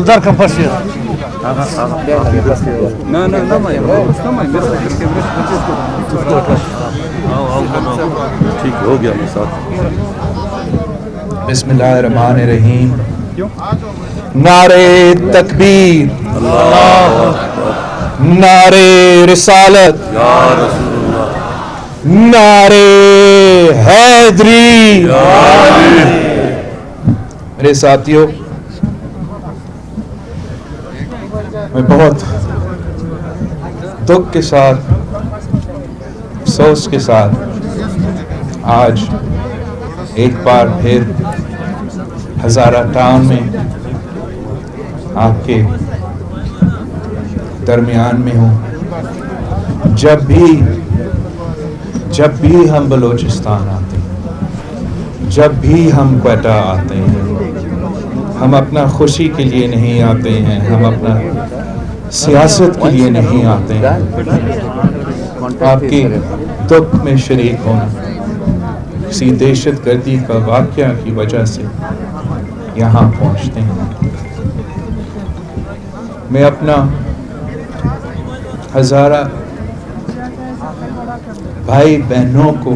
Dar că faci el. ٹھیک ہو گیا ساتھ. بسم اللہ الرحمن الرحیم. نعرے تکبیر، نعرے رسالت، نعرے حیدری. میرے ساتھیوں، میں بہت دکھ کے ساتھ، افسوس کے ساتھ آج ایک بار پھر ہزارہ ٹاؤن میں آپ کے درمیان میں ہوں. جب بھی ہم بلوچستان آتے ہیں، جب بھی ہم کوئٹہ آتے ہیں، ہم اپنا خوشی کے لیے نہیں آتے ہیں، ہم اپنا سیاست کے لیے نہیں آتے ہیں. آپ کی دکھ میں شریک ہونا، کسی دہشت گردی کا واقعہ کی وجہ سے یہاں پہنچتے ہیں. میں اپنا ہزارہ بھائی بہنوں کو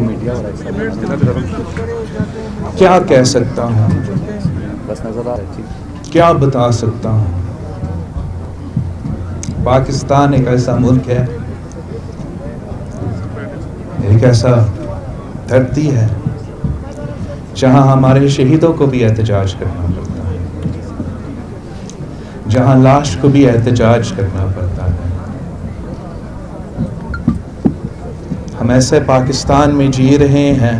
کیا کہہ سکتا ہوں، کیا بتا سکتا ہوں. پاکستان ایک ایسا ملک ہے، ایک ایسا دھرتی ہے جہاں ہمارے شہیدوں کو بھی احتجاج کرنا پڑتا ہے، جہاں لاش کو بھی احتجاج کرنا پڑتا ہے. ہم ایسے پاکستان میں جی رہے ہیں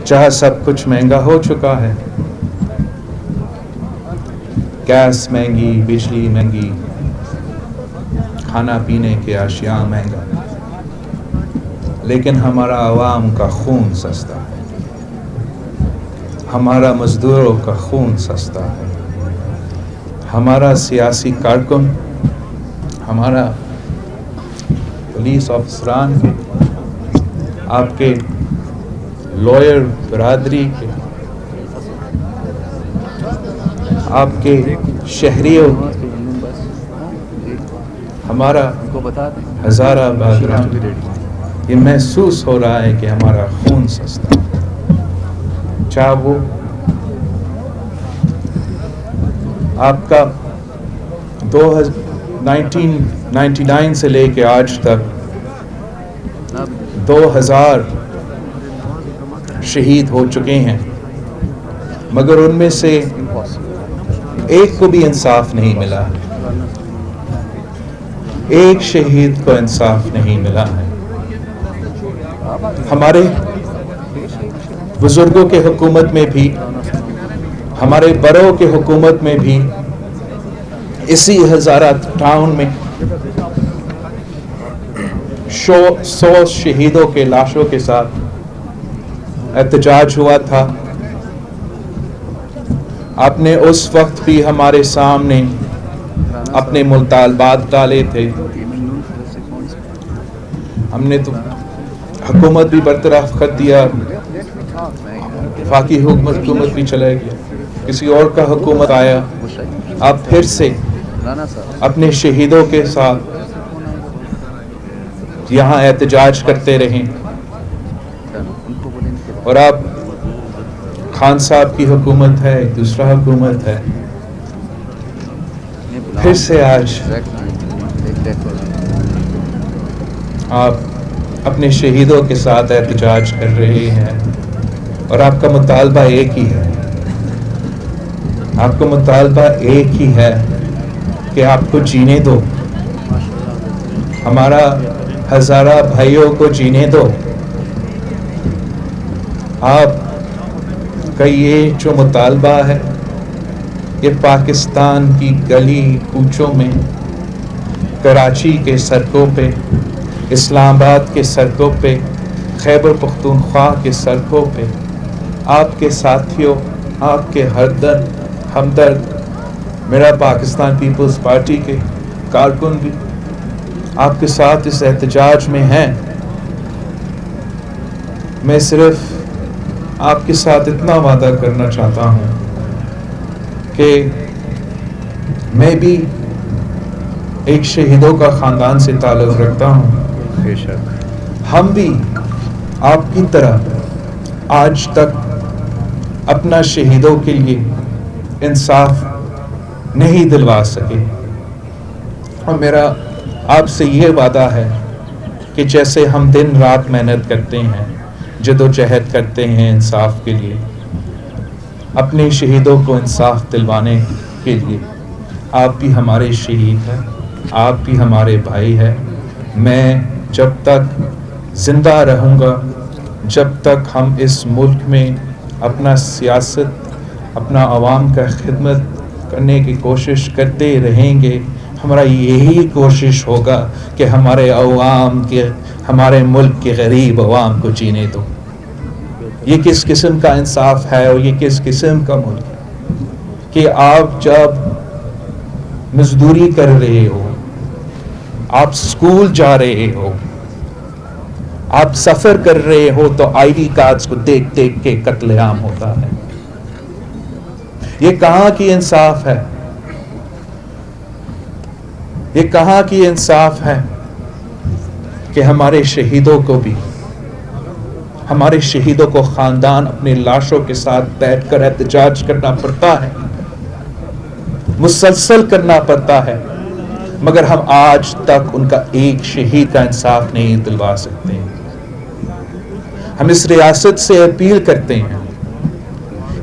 جہاں سب کچھ مہنگا ہو چکا ہے. گیس مہنگی، بجلی مہنگی، کھانا پینے کے اشیاء مہنگا، لیکن ہمارا عوام کا خون سستا ہے، ہمارا مزدوروں کا خون سستا ہے. ہمارا سیاسی کارکن، ہمارا پولیس افسران کے، آپ کے لائر برادری کے، آپ کے شہریوں، ہمارا ہزارہ بادران، یہ محسوس ہو رہا ہے کہ ہمارا خون سستا ہے. چاہے وہ آپ کا 1999 سے لے کے آج تک 2000 شہید ہو چکے ہیں، مگر ان میں سے ایک کو بھی انصاف نہیں ملا، ایک شہید کو انصاف نہیں ملا ہے. ہمارے بزرگوں کے حکومت میں بھی، ہمارے بڑوں کے حکومت میں بھی، اسی ہزارہ ٹاؤن میں 100 شہیدوں کے لاشوں کے ساتھ احتجاج ہوا تھا. آپ نے اس وقت بھی ہمارے سامنے اپنے مطالبات ڈالے تھے. ہم نے تو حکومت بھی برطرف کر دیا، وفاقی حکومت بھی چلا گیا، کسی اور کا حکومت آیا. آپ پھر سے اپنے شہیدوں کے ساتھ یہاں احتجاج کرتے رہیں، اور آپ خان صاحب کی حکومت ہے، ایک دوسرا حکومت ہے، پھر سے آج آپ اپنے شہیدوں کے ساتھ احتجاج کر رہے ہیں. اور آپ کا مطالبہ ایک ہی ہے، آپ کا مطالبہ ایک ہی ہے کہ آپ کو جینے دو، ہمارا ہزارہ بھائیوں کو جینے دو. آپ کا یہ جو مطالبہ ہے، یہ پاکستان کی گلی کوچوں میں، کراچی کے سڑکوں پہ، اسلام آباد کے سڑکوں پہ، خیبر پختونخوا کے سڑکوں پہ آپ کے ساتھیوں، آپ کے ہمدرد، میرا پاکستان پیپلز پارٹی کے کارکن بھی آپ کے ساتھ اس احتجاج میں ہیں. میں صرف آپ کے ساتھ اتنا وعدہ کرنا چاہتا ہوں کہ میں بھی ایک شہیدوں کا خاندان سے تعلق رکھتا ہوں. بے شک. ہم بھی آپ کی طرح آج تک اپنا شہیدوں کے لیے انصاف نہیں دلوا سکے، اور میرا آپ سے یہ وعدہ ہے کہ جیسے ہم دن رات محنت کرتے ہیں، جد و جہد کرتے ہیں انصاف کے لیے، اپنے شہیدوں کو انصاف دلوانے کے لیے، آپ بھی ہمارے شہید ہیں، آپ بھی ہمارے بھائی ہیں. میں جب تک زندہ رہوں گا، جب تک ہم اس ملک میں اپنا سیاست، اپنا عوام کا خدمت کرنے کی کوشش کرتے رہیں گے، ہمارا یہی کوشش ہوگا کہ ہمارے عوام کے، ہمارے ملک کے غریب عوام کو جینے دو. یہ کس قسم کا انصاف ہے اور یہ کس قسم کا ملک ہے کہ آپ جب مزدوری کر رہے ہو، آپ سکول جا رہے ہو، آپ سفر کر رہے ہو، تو آئی ڈی کارڈز کو دیکھ دیکھ کے قتل عام ہوتا ہے. یہ کہاں کی انصاف ہے؟ یہ کہاں کی انصاف ہے کہ ہمارے شہیدوں کو بھی، ہمارے شہیدوں کو خاندان اپنے لاشوں کے ساتھ بیٹھ کر احتجاج کرنا پڑتا ہے، مسلسل کرنا پڑتا ہے، مگر ہم آج تک ان کا ایک شہید کا انصاف نہیں دلوا سکتے. ہم اس ریاست سے اپیل کرتے ہیں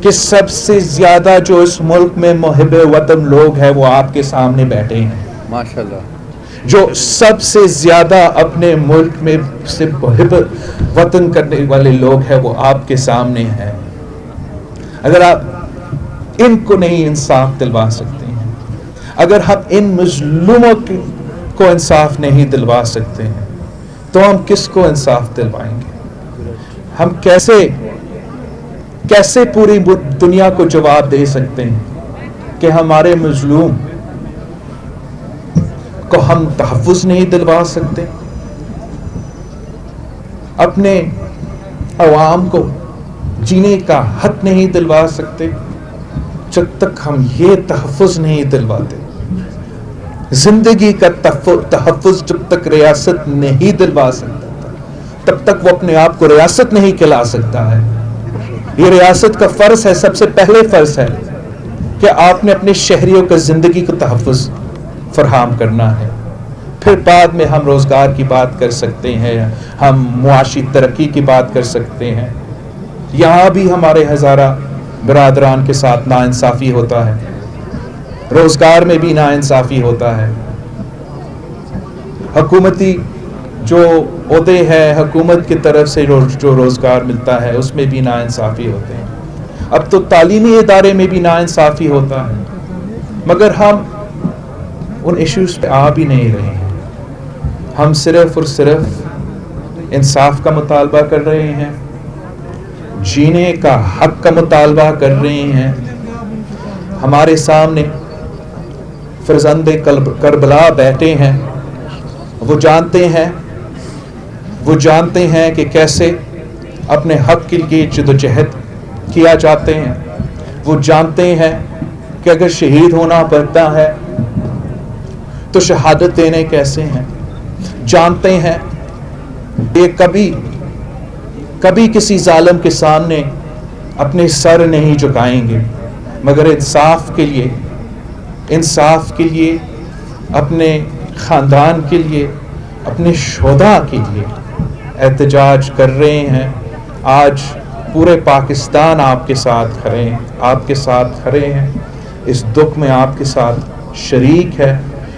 کہ سب سے زیادہ جو اس ملک میں محب وطن لوگ ہیں وہ آپ کے سامنے بیٹھے ہیں. ماشاءاللہ. جو سب سے زیادہ اپنے ملک میں سے محب وطن کرنے والے لوگ ہیں وہ آپ کے سامنے ہیں. اگر آپ ان کو نہیں انصاف دلوا سکتے ہیں، اگر ہم ان مظلوموں کو انصاف نہیں دلوا سکتے ہیں، تو ہم کس کو انصاف دلوائیں گے؟ ہم کیسے پوری دنیا کو جواب دے سکتے ہیں کہ ہمارے مظلوم کو ہم تحفظ نہیں دلوا سکتے، اپنے عوام کو جینے کا حق نہیں دلوا سکتے؟ جب تک ہم یہ تحفظ نہیں دلواتے، زندگی کا تحفظ جب تک ریاست نہیں دلوا سکتا، تب تک وہ اپنے آپ کو ریاست نہیں کہلا سکتا ہے. یہ ریاست کا فرض ہے، سب سے پہلے فرض ہے کہ آپ نے اپنے شہریوں کا زندگی کو تحفظ فراہم کرنا ہے. پھر بعد میں ہم روزگار کی بات کر سکتے ہیں، ہم معاشی ترقی کی بات کر سکتے ہیں. یہاں بھی ہمارے ہزارہ برادران کے ساتھ ناانصافی ہوتا ہے، روزگار میں بھی ناانصافی ہوتا ہے. حکومتی جو عہدے ہیں، حکومت کی طرف سے جو روزگار ملتا ہے، اس میں بھی ناانصافی ہوتے ہیں. اب تو تعلیمی ادارے میں بھی ناانصافی ہوتا ہے، مگر ہم ان ایشوز پہ آ بھی نہیں رہے ہیں. ہم صرف اور صرف انصاف کا مطالبہ کر رہے ہیں، جینے کا حق کا مطالبہ کر رہے ہیں. ہمارے سامنے فرزند کربلا بیٹھے ہیں، وہ جانتے ہیں کہ کیسے اپنے حق کے لیے جدوجہد کیا جاتے ہیں. وہ جانتے ہیں کہ اگر شہید ہونا پڑتا ہے تو شہادت دینے کیسے ہیں. جانتے ہیں کہ کبھی کسی ظالم کے سامنے اپنے سر نہیں جھکائیں گے، مگر انصاف کے لیے اپنے خاندان کے لیے، اپنے شہداء کے لیے احتجاج کر رہے ہیں. آج پورے پاکستان آپ کے ساتھ کھڑے ہیں، اس دکھ میں آپ کے ساتھ شریک ہے.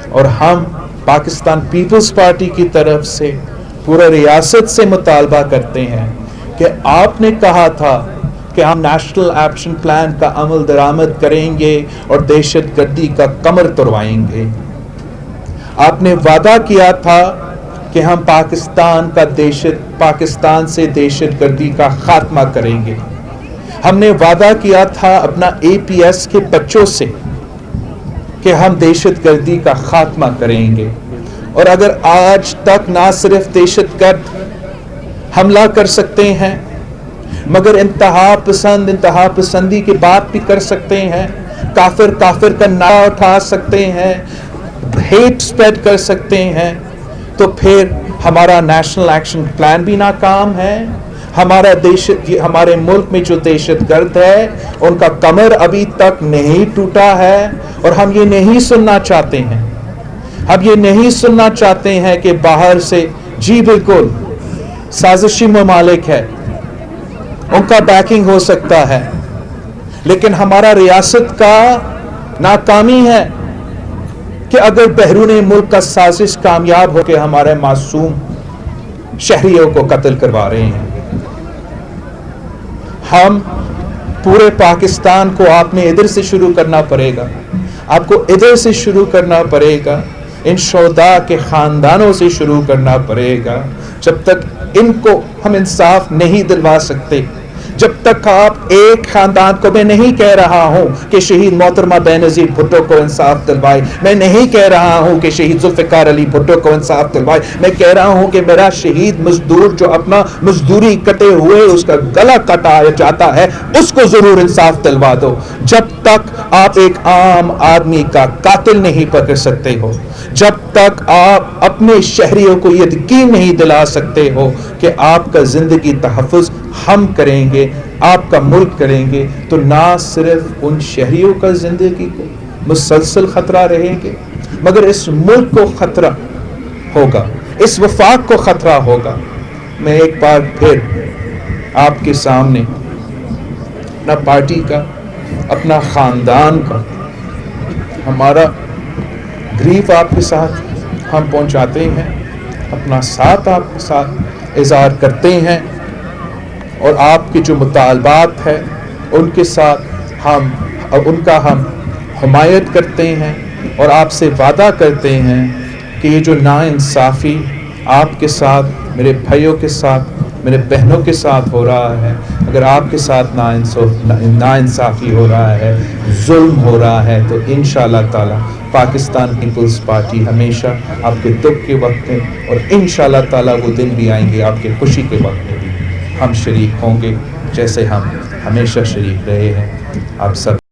اور ہم پاکستان پیپلز پارٹی کی طرف سے پورے ریاست سے مطالبہ کرتے ہیں کہ آپ نے کہا تھا کہ ہم نیشنل ایکشن پلان کا عمل درآمد کریں گے اور دہشت گردی کا کمر توڑوائیں گے. آپ نے وعدہ کیا تھا کہ ہم پاکستان سے دہشت گردی کا خاتمہ کریں گے. ہم نے وعدہ کیا تھا اپنا APS کے بچوں سے کہ ہم دہشت گردی کا خاتمہ کریں گے. اور اگر آج تک نہ صرف دہشت گرد حملہ کر سکتے ہیں مگر انتہا پسندی کی بات بھی کر سکتے ہیں, کافر کا نعرہ اٹھا سکتے ہیں, ہیٹ سپریڈ کر سکتے ہیں, تو پھر ہمارا نیشنل ایکشن پلان بھی ناکام ہے. ہمارے ملک میں جو دہشت گرد ہے ان کا کمر ابھی تک نہیں ٹوٹا ہے, اور ہم یہ نہیں سننا چاہتے ہیں. ہم یہ نہیں سننا چاہتے ہیں کہ باہر سے, جی بالکل سازشی ممالک ہے, ان کا بیکنگ ہو سکتا ہے, لیکن ہمارا ریاست کا ناکامی ہے کہ اگر بیرون ملک کا سازش کامیاب ہو کے ہمارے معصوم شہریوں کو قتل کروا رہے ہیں. ہم پورے پاکستان کو آپ نے ادھر سے شروع کرنا پڑے گا, آپ کو ادھر سے شروع کرنا پڑے گا, ان شہداء کے خاندانوں سے شروع کرنا پڑے گا. جب تک ان کو ہم انصاف نہیں دلوا سکتے, جب تک آپ ایک خاندان کو, میں نہیں کہہ رہا ہوں کہ شہید محترمہ بینظیر بھٹو کو انصاف دلوائے, میں نہیں کہہ رہا ہوں کہ شہید ذوالفقار علی بھٹو کو انصاف دلوائے, میں کہہ رہا ہوں کہ میرا شہید مزدور جو اپنا مزدوری کٹے ہوئے اس کا گلا کٹایا جاتا ہے اس کو ضرور انصاف دلوا دو. جب تک آپ ایک عام آدمی کا قاتل نہیں پکڑ سکتے ہو, جب تک آپ اپنے شہریوں کو یہ یقین نہیں دلا سکتے ہو کہ آپ کا زندگی تحفظ ہم کریں گے, آپ کا ملک کریں گے, تو نہ صرف ان شہریوں کا زندگی کو مسلسل خطرہ رہے گے مگر اس ملک کو خطرہ ہوگا, اس وفاق کو خطرہ ہوگا. میں ایک بار پھر آپ کے سامنے اپنا پارٹی کا, اپنا خاندان کا, ہمارا گریف آپ کے ساتھ ہم پہنچاتے ہیں, اپنا ساتھ آپ کے ساتھ اظہار کرتے ہیں, اور آپ کے جو مطالبات ہیں ان کے ساتھ ان کا ہم حمایت کرتے ہیں, اور آپ سے وعدہ کرتے ہیں کہ یہ جو ناانصافی آپ کے ساتھ, میرے بھائیوں کے ساتھ, میرے بہنوں کے ساتھ ہو رہا ہے, اگر آپ کے ساتھ ناانصافی ہو رہا ہے, ظلم ہو رہا ہے, تو انشاءاللہ تعالی پاکستان پیپلز پارٹی ہمیشہ آپ کے دکھ کے وقت میں, اور انشاءاللہ تعالی وہ دن بھی آئیں گے آپ کے خوشی کے وقت میں بھی ہم شریک ہوں گے, جیسے ہم ہمیشہ شریک رہے ہیں. آپ سب